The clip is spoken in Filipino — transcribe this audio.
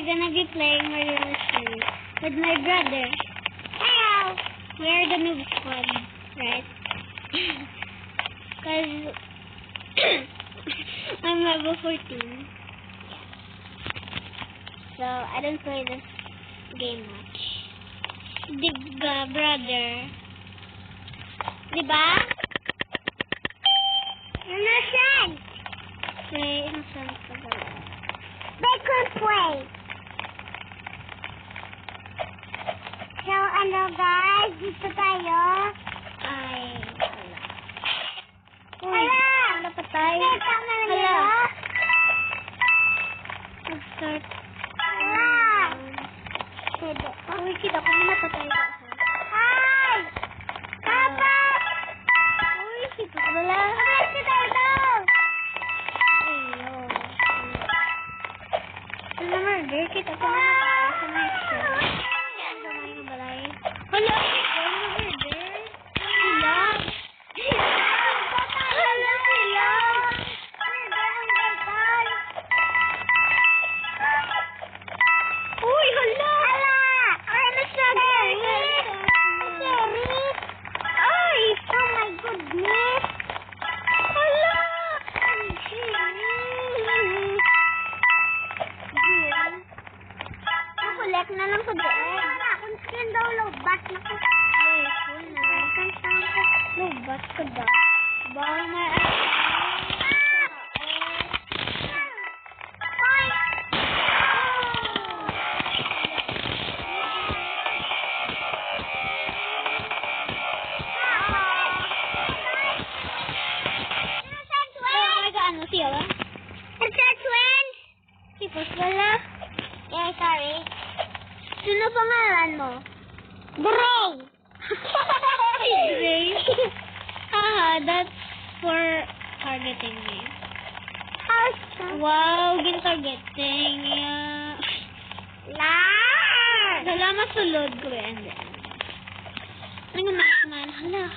gonna be playing Murder Mystery with my brother. Hello! We're the noob squad, right? Because I'm level 14. So, I don't play this game much. Diba, brother? Diba? Innocent! Okay, innocent ka ba? They could play. So, ano guys? Dito tayo. Ay, wala. Uy, wala pa tayo. Wala. Mag-start. Uy, kita ko muna pa tayo. Hi! Papa! Uy, kita ko wala. Kita tayo. Ayun. Ano murder? Kita ko muna sa next show. Ano gamay ng balay? Hala! Ano murder? Sila? Hala sila! Uy, hala! Ano siya? Ay! Oh my goodness! Hala! Collect na lang sa doon. Kung skin daw low-bat na ko. Ay, full na lang. Low-bat ka ba? Bawal na. Ano siya ba? It's our twins! Tipos wala. Yeah, sorry. Sino pangalan mo? Gray! Gray? Haha, that's for targeting me. Wow, gin-targeting. Yeah. Salamat sulod ko. Ano nga man? Hala.